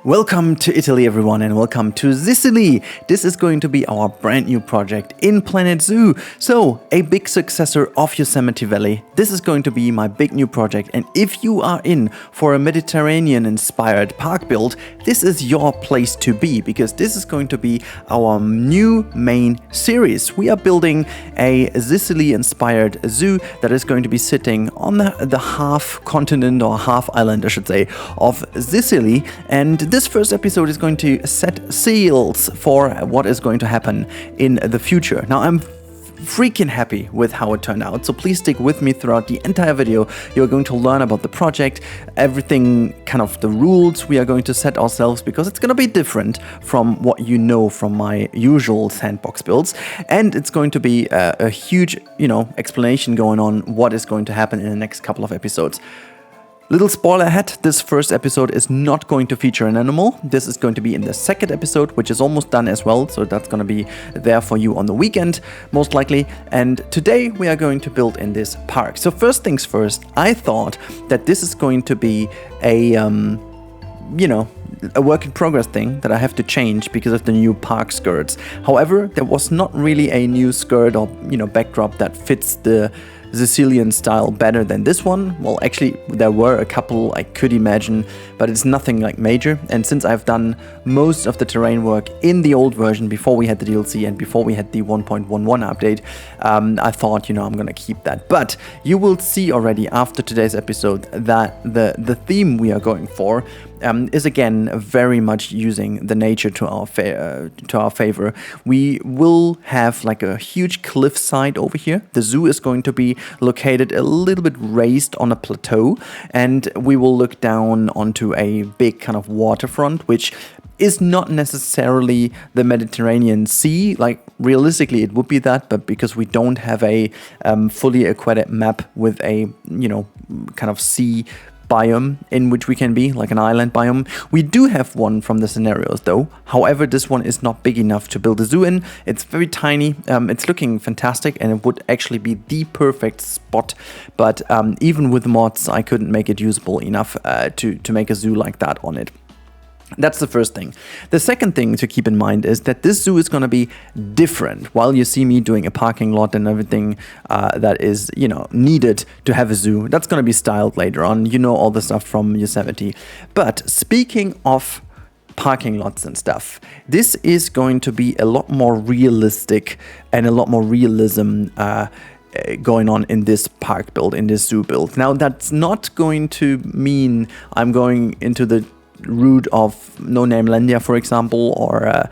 Welcome to Italy, everyone, and welcome to Sicily. This is going to be our brand new project in Planet Zoo. So, a big successor of Yosemite Valley. This is going to be my big new project, and if you are in for a Mediterranean-inspired park build, this is your place to be, because this is going to be our new main series. We are building a Sicily-inspired zoo that is going to be sitting on the half continent, or half island, I should say, of Sicily, and this first episode is going to set sails for what is going to happen in the future. Now, I'm freaking happy with how it turned out, so please stick with me throughout the entire video. You're going to learn about the project, everything, kind of the rules we are going to set ourselves, because it's going to be different from what you know from my usual sandbox builds, and it's going to be a huge, explanation going on what is going to happen in the next couple of episodes. Little spoiler ahead, this first episode is not going to feature an animal. This is going to be in the second episode, which is almost done as well, so that's going to be there for you on the weekend, most likely. And today we are going to build in this park. So first things first, I thought that this is going to be a work in progress thing that I have to change because of the new park skirts. However, there was not really a new skirt or backdrop that fits the Sicilian style better than this one. Well, actually, there were a couple I could imagine, but it's nothing like major. And since I've done most of the terrain work in the old version before we had the DLC and before we had the 1.11 update, I thought, I'm gonna keep that. But you will see already after today's episode that the theme we are going for is again very much using the nature to our favor. We will have like a huge cliffside over here. The zoo is going to be located a little bit raised on a plateau, and we will look down onto a big kind of waterfront, which is not necessarily the Mediterranean Sea. Like, realistically it would be that, but because we don't have a fully aquatic map with a kind of sea biome in which we can be, like an island biome. We do have one from the scenarios though. However, this one is not big enough to build a zoo in. It's very tiny. It's looking fantastic, and it would actually be the perfect spot. But even with mods, I couldn't make it usable enough to make a zoo like that on it. That's the first thing. The second thing to keep in mind is that this zoo is going to be different. While you see me doing a parking lot and everything that is, needed to have a zoo, that's going to be styled later on. All the stuff from Yosemite. But speaking of parking lots and stuff, this is going to be a lot more realistic and a lot more realism going on in this park build, in this zoo build. Now, that's not going to mean I'm going into the route of No Name Landia, for example, or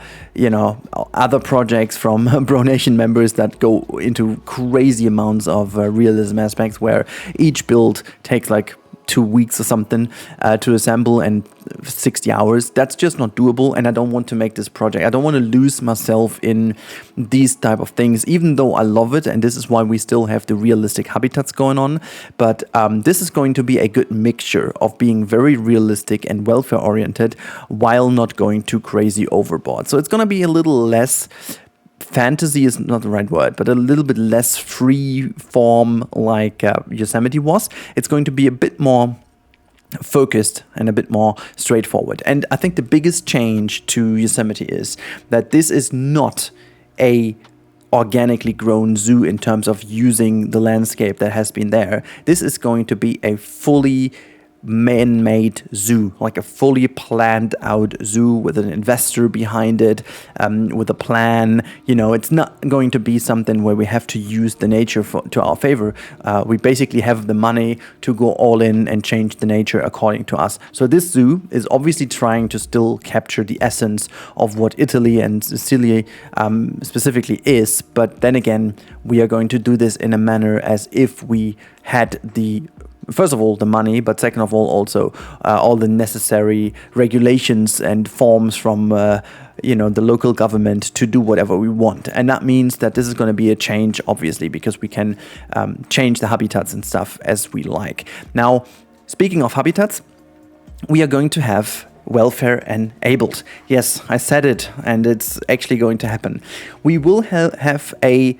other projects from Bro Nation members that go into crazy amounts of realism aspects, where each build takes like 2 weeks or something to assemble and 60 hours. That's just not doable, and I don't want to make this project. I don't want to lose myself in these type of things, even though I love it, and this is why we still have the realistic habitats going on. But this is going to be a good mixture of being very realistic and welfare oriented while not going too crazy overboard. So it's going to be a little less, fantasy is not the right word, but a little bit less free form like Yosemite was. It's going to be a bit more focused and a bit more straightforward. And I think the biggest change to Yosemite is that this is not a organically grown zoo in terms of using the landscape that has been there. This is going to be a fully man-made zoo, like a fully planned out zoo with an investor behind it, with a plan. It's not going to be something where we have to use the nature to our favor. We basically have the money to go all in and change the nature according to us. So this zoo is obviously trying to still capture the essence of what Italy and Sicily specifically is, but then again, we are going to do this in a manner as if we had first of all, the money, but second of all, also all the necessary regulations and forms from the local government to do whatever we want. And that means that this is going to be a change, obviously, because we can change the habitats and stuff as we like. Now, speaking of habitats, we are going to have welfare enabled. Yes, I said it, and it's actually going to happen. We will have a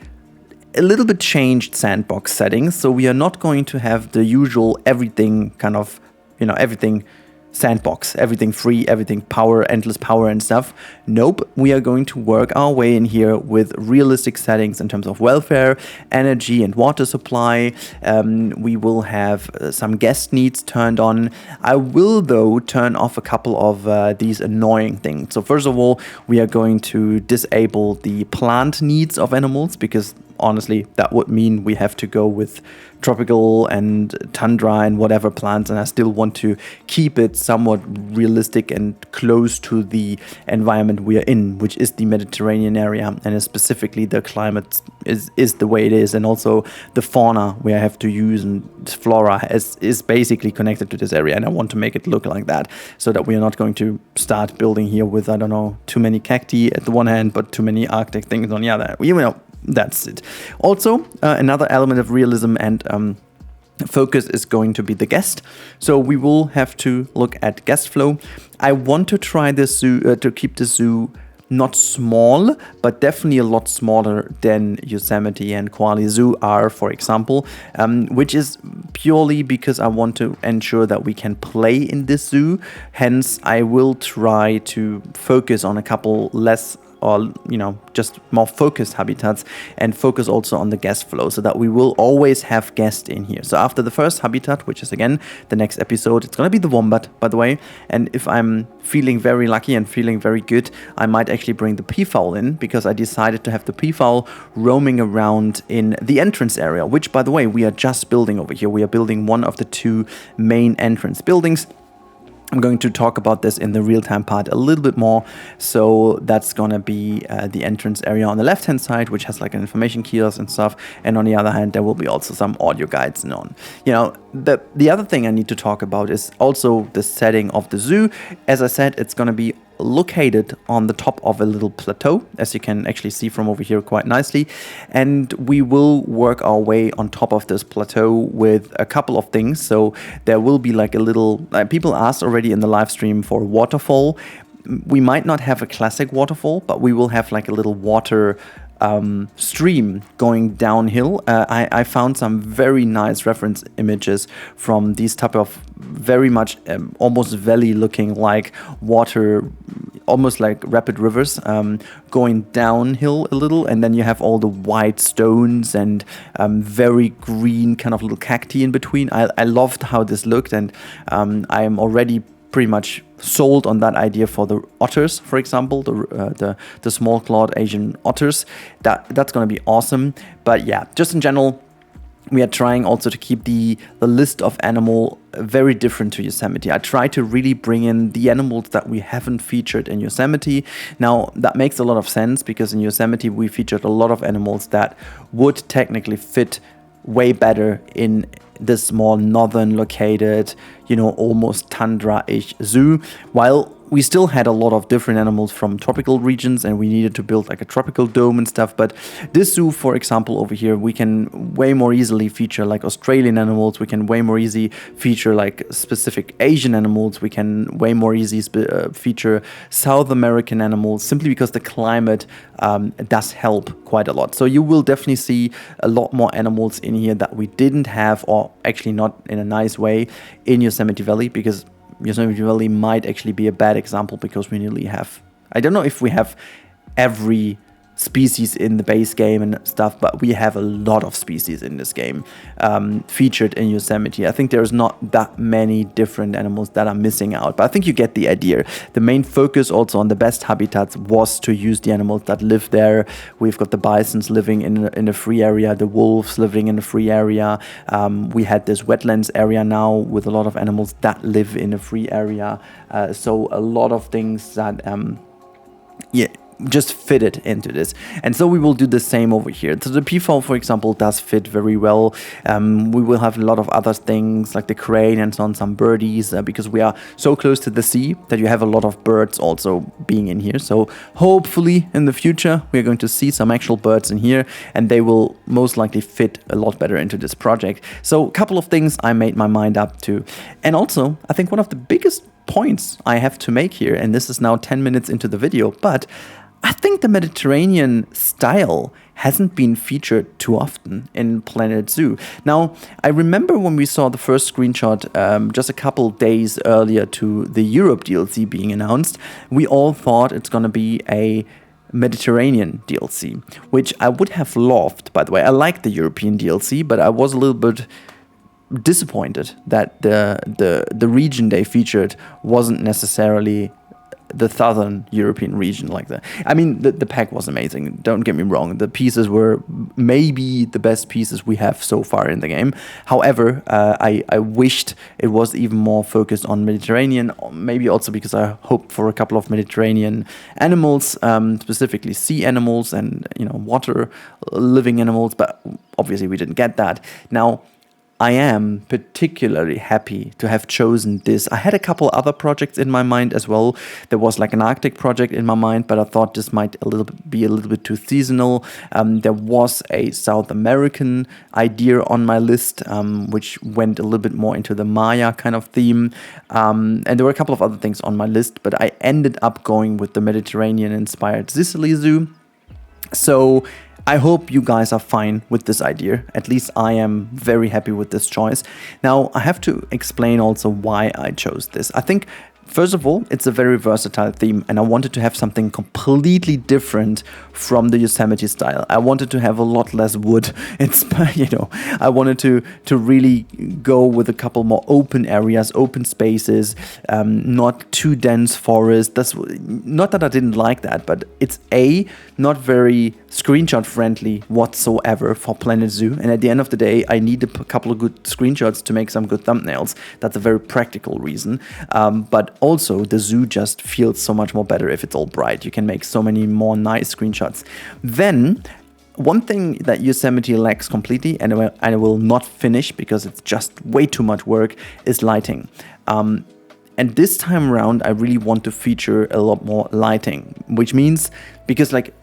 little bit changed sandbox settings, so we are not going to have the usual everything kind of, everything sandbox, everything free, everything power, endless power and stuff. Nope, we are going to work our way in here with realistic settings in terms of welfare, energy and water supply. We will have some guest needs turned on. I will though turn off a couple of these annoying things. So first of all, we are going to disable the plant needs of animals, because honestly, that would mean we have to go with tropical and tundra and whatever plants, and I still want to keep it somewhat realistic and close to the environment we are in, which is the Mediterranean area, and specifically the climate is the way it is, and also the fauna we have to use and flora is basically connected to this area, and I want to make it look like that, so that we are not going to start building here with, I don't know, too many cacti at the one hand, but too many Arctic things on the other. You know, that's it. Also, another element of realism and focus is going to be the guest. So we will have to look at guest flow. I want to try this zoo to keep the zoo not small, but definitely a lot smaller than Yosemite and Koala Zoo are, for example, which is purely because I want to ensure that we can play in this zoo. Hence, I will try to focus on a couple less, or just more focused habitats, and focus also on the guest flow, so that we will always have guests in here. So after the first habitat, which is again the next episode, it's gonna be the wombat, by the way, and if I'm feeling very lucky and feeling very good, I might actually bring the peafowl in, because I decided to have the peafowl roaming around in the entrance area, which, by the way, we are just building over here. We are building one of the two main entrance buildings. I'm going to talk about this in the real-time part a little bit more. So that's going to be the entrance area on the left-hand side, which has like an information kiosk and stuff. And on the other hand, there will be also some audio guides and on. The other thing I need to talk about is also the setting of the zoo. As I said, it's going to be located on the top of a little plateau, as you can actually see from over here quite nicely, and we will work our way on top of this plateau with a couple of things. So there will be like a little, people asked already in the live stream for a waterfall. We might not have a classic waterfall, but we will have like a little water stream going downhill. I found some very nice reference images from these type of very much almost valley looking like water, almost like rapid rivers, going downhill a little, and then you have all the white stones and very green kind of little cacti in between. I loved how this looked, and I am already pretty much sold on that idea for the otters, for example, the small clawed Asian otters. That's going to be awesome. But yeah, just in general, we are trying also to keep the list of animal very different to Yosemite. I try to really bring in the animals that we haven't featured in Yosemite. Now, that makes a lot of sense, because in Yosemite we featured a lot of animals that would technically fit way better in this more northern located, almost tundra-ish zoo, while we still had a lot of different animals from tropical regions, and we needed to build like a tropical dome and stuff. But this zoo, for example, over here, we can way more easily feature like Australian animals. We can way more easily feature like specific Asian animals. We can way more easily feature South American animals, simply because the climate does help quite a lot. So you will definitely see a lot more animals in here that we didn't have, or actually not in a nice way, in Yosemite Valley, because Yosemite Valley might actually be a bad example, because we nearly have, I don't know if we have every species in the base game and stuff, but we have a lot of species in this game featured in Yosemite. I think there's not that many different animals that are missing out, but I think you get the idea. The main focus also on the best habitats was to use the animals that live there. We've got the bisons living in a free area, the wolves living in a free area. We had this wetlands area now with a lot of animals that live in a free area. So a lot of things that, just fit it into this. And so we will do the same over here. So the peafowl, for example, does fit very well. We will have a lot of other things like the crane and so on, some birdies, because we are so close to the sea that you have a lot of birds also being in here. So hopefully in the future we're going to see some actual birds in here, and they will most likely fit a lot better into this project. So a couple of things I made my mind up to. And also, I think one of the biggest points I have to make here, and this is now 10 minutes into the video, but I think the Mediterranean style hasn't been featured too often in Planet Zoo. Now, I remember when we saw the first screenshot just a couple days earlier to the Europe DLC being announced, we all thought it's going to be a Mediterranean DLC, which I would have loved, by the way. I liked the European DLC, but I was a little bit disappointed that the region they featured wasn't necessarily the southern European region like that. I mean, the pack was amazing, don't get me wrong. The pieces were maybe the best pieces we have so far in the game. However, I wished it was even more focused on Mediterranean, maybe also because I hoped for a couple of Mediterranean animals, specifically sea animals and, you know, water living animals, but obviously we didn't get that. Now, I am particularly happy to have chosen this. I had a couple other projects in my mind as well. There was like an Arctic project in my mind, but I thought this might be a little bit too seasonal. There was a South American idea on my list, which went a little bit more into the Maya kind of theme. And there were a couple of other things on my list, but I ended up going with the Mediterranean-inspired Sicily Zoo. So I hope you guys are fine with this idea. At least I am very happy with this choice. Now, I have to explain also why I chose this. I think, first of all, it's a very versatile theme, and I wanted to have something completely different from the Yosemite style. I wanted to have a lot less wood. I wanted to really go with a couple more open areas, open spaces, not too dense forest. That's not that I didn't like that, but it's not very screenshot friendly whatsoever for Planet Zoo. And at the end of the day, I need a couple of good screenshots to make some good thumbnails. That's a very practical reason. But also, the zoo just feels so much more better if it's all bright. You can make so many more nice screenshots. Then, one thing that Yosemite lacks completely, and I will not finish because it's just way too much work, is lighting. And this time around, I really want to feature a lot more lighting, which means, because like,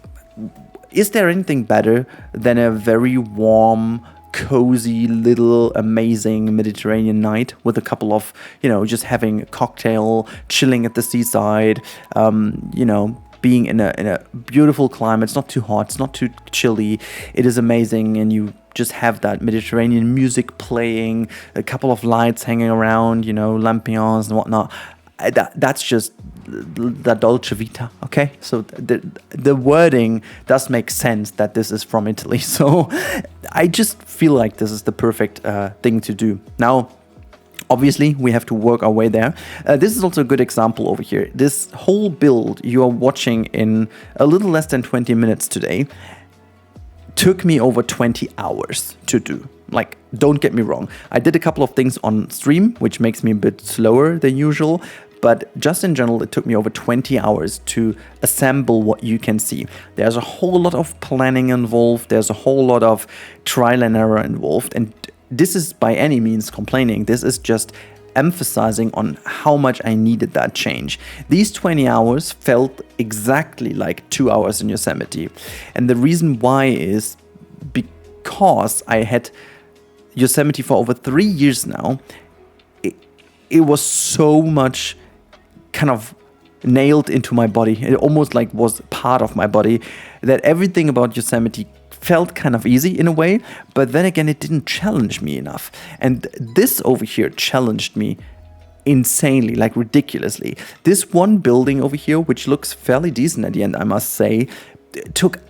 is there anything better than a very warm, cozy, little, amazing Mediterranean night with a couple of, just having a cocktail, chilling at the seaside, being in a beautiful climate. It's not too hot, it's not too chilly. It is amazing, and you just have that Mediterranean music playing, a couple of lights hanging around, lampions and whatnot. That's just the Dolce Vita, okay? So the wording does make sense that this is from Italy. So I just feel like this is the perfect thing to do. Now, obviously, we have to work our way there. This is also a good example over here. This whole build you are watching in a little less than 20 minutes today took me over 20 hours to do. Like, don't get me wrong. I did a couple of things on stream, which makes me a bit slower than usual. But just in general, it took me over 20 hours to assemble what you can see. There's a whole lot of planning involved. There's a whole lot of trial and error involved. And this is by any means complaining. This is just emphasizing on how much I needed that change. These 20 hours felt exactly like 2 hours in Yosemite. And the reason why is because I had Yosemite for over 3 years now. It was so much kind of nailed into my body. It almost like was part of my body, that everything about Yosemite felt kind of easy in a way, but then again, it didn't challenge me enough. And this over here challenged me insanely, like ridiculously. This one building over here, which looks fairly decent at the end, I must say, took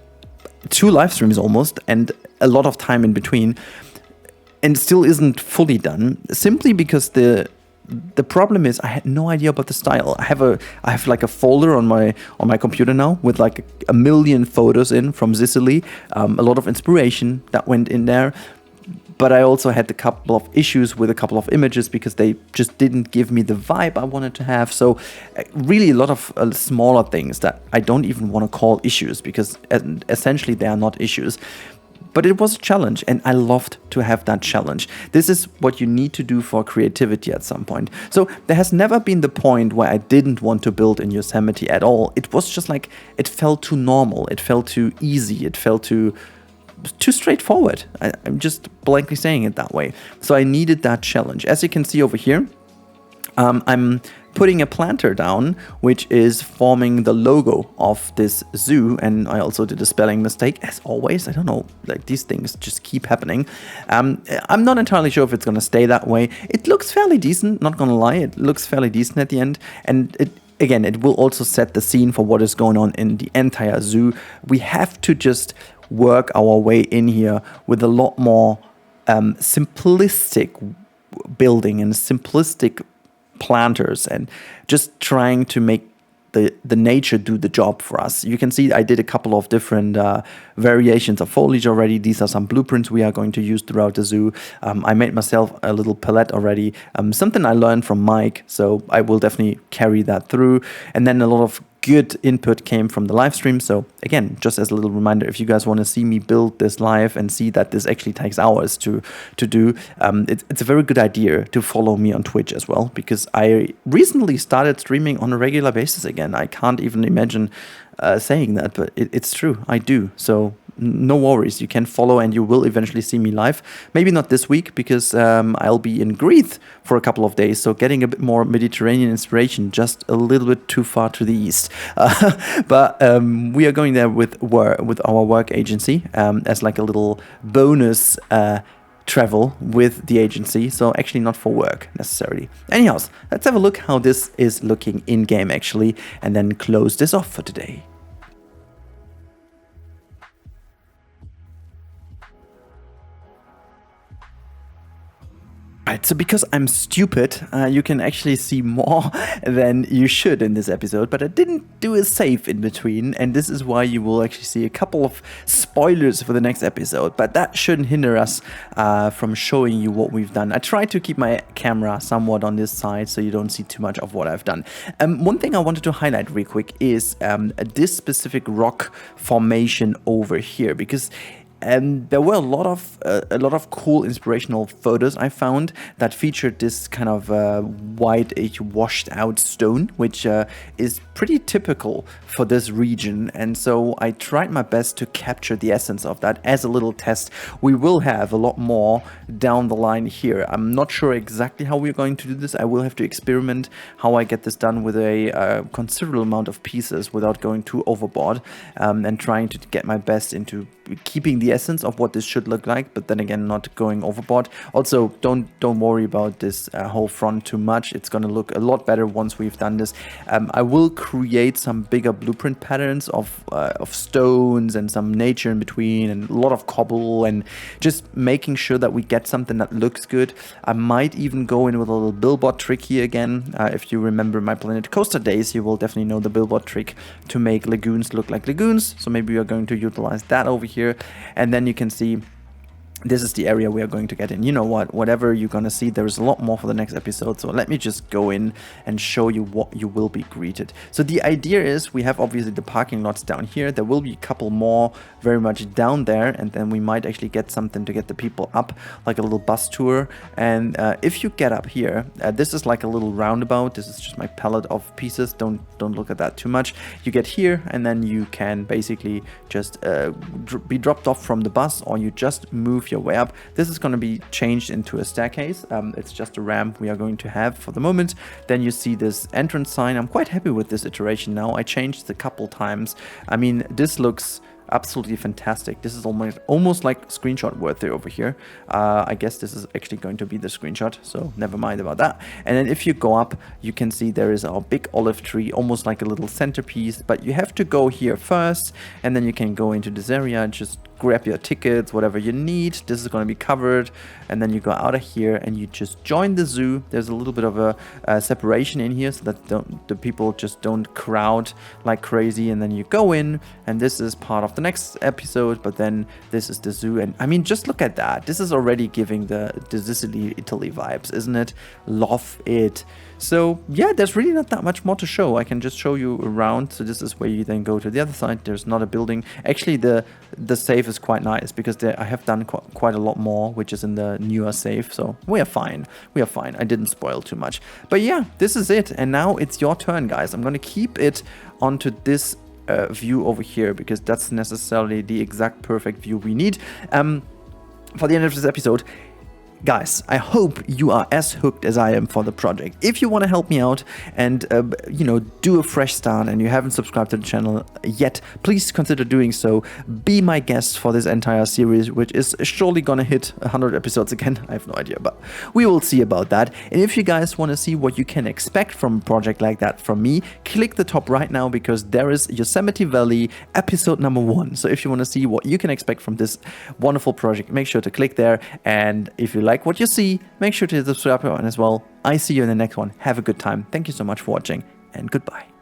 2 live streams almost and a lot of time in between, and still isn't fully done, simply because the problem is I had no idea about the style. I have like a folder on my computer now with like a million photos in from Sicily, a lot of inspiration that went in there. But I also had a couple of issues with a couple of images because they just didn't give me the vibe I wanted to have. So really a lot of smaller things that I don't even want to call issues, because essentially they are not issues. But it was a challenge, and I loved to have that challenge. This is what you need to do for creativity at some point. So there has never been the point where I didn't want to build in Yosemite at all. It was just like, it felt too normal. It felt too easy. It felt too straightforward. I'm just blankly saying it that way. So I needed that challenge. As you can see over here, I'm putting a planter down, which is forming the logo of this zoo. And I also did a spelling mistake, as always. I don't know, like these things just keep happening. I'm not entirely sure if it's going to stay that way. It looks fairly decent, not going to lie. It looks fairly decent at the end. And again, it will also set the scene for what is going on in the entire zoo. We have to just work our way in here with a lot more simplistic building and simplistic planters, and just trying to make the nature do the job for us. You can see I did a couple of different variations of foliage already. These are some blueprints we are going to use throughout the zoo. I made myself a little palette already, something I learned from Mike, so I will definitely carry that through. And then a lot of good input came from the live stream. So again, just as a little reminder, if you guys want to see me build this live and see that this actually takes hours to do, it's a very good idea to follow me on Twitch as well, because I recently started streaming on a regular basis again. I can't even imagine saying that, but it's true, I do. So no worries, you can follow and you will eventually see me live. Maybe not this week, because I'll be in Greece for a couple of days, so getting a bit more Mediterranean inspiration, just a little bit too far to the east. But we are going there with our work agency as like a little bonus travel with the agency, so actually not for work necessarily. Anyhow, let's have a look how this is looking in game actually, and then close this off for today. Right, so because I'm stupid, you can actually see more than you should in this episode, but I didn't do a save in between, and this is why you will actually see a couple of spoilers for the next episode, but that shouldn't hinder us from showing you what we've done. I tried to keep my camera somewhat on this side so you don't see too much of what I've done. One thing I wanted to highlight real quick is this specific rock formation over here, because there were a lot of cool inspirational photos I found that featured this kind of white washed out stone, which is pretty typical for this region. And so I tried my best to capture the essence of that as a little test. We will have a lot more down the line here. I'm not sure exactly how we're going to do this. I will have to experiment how I get this done with a considerable amount of pieces without going too overboard, and trying to get my best into keeping the essence of what this should look like, but then again not going overboard. Also, don't worry about this whole front too much. It's going to look a lot better once we've done this. I will create some bigger blueprint patterns of stones and some nature in between, and a lot of cobble, and just making sure that we get something that looks good. I might even go in with a little billboard trick here again. If you remember my Planet Coaster days, you will definitely know the billboard trick to make lagoons look like lagoons. So maybe we are going to utilize that over here. And then you can see this is the area we are going to get in. You know what, whatever you're going to see, there is a lot more for the next episode. So let me just go in and show you what you will be greeted. So the idea is we have obviously the parking lots down here. There will be a couple more very much down there. And then we might actually get something to get the people up, like a little bus tour. And if you get up here, this is like a little roundabout. This is just my palette of pieces. Don't look at that too much. You get here and then you can basically just be dropped off from the bus, or you just move your way up. This is going to be changed into a staircase. It's just a ramp we are going to have for the moment. Then you see this entrance sign. I'm quite happy with this iteration now. I changed it a couple times. I mean, this looks absolutely fantastic. This is almost like screenshot worthy over here. I guess this is actually going to be the screenshot, so never mind about that. And then if you go up, you can see there is our big olive tree, almost like a little centerpiece, but you have to go here first, and then you can go into this area and just grab your tickets, whatever you need. This is going to be covered, and then you go out of here and you just join the zoo. There's a little bit of a separation in here so that the people just don't crowd like crazy, and then you go in, and this is part of the next episode, but then this is the zoo. And I mean, just look at that. This is already giving the Sicily Italy vibes, isn't it? Love it. So yeah, there's really not that much more to show. I can just show you around. So this is where you then go to the other side. There's not a building. Actually, the save is quite nice because I have done quite a lot more, which is in the newer save. So we are fine. We are fine. I didn't spoil too much. But yeah, this is it. And now it's your turn, guys. I'm going to keep it onto this view over here because that's necessarily the exact perfect view we need. For the end of this episode, Guys, I hope you are as hooked as I am for the project. If you want to help me out and, do a fresh start and you haven't subscribed to the channel yet, please consider doing so. Be my guest for this entire series, which is surely gonna hit 100 episodes again. I have no idea, but we will see about that. And if you guys want to see what you can expect from a project like that from me, click the top right now because there is Yosemite Valley episode number 1. So if you want to see what you can expect from this wonderful project, make sure to click there. And if you like what you see, make sure to hit the subscribe button as well. I see you in the next one. Have a good time. Thank you so much for watching and goodbye.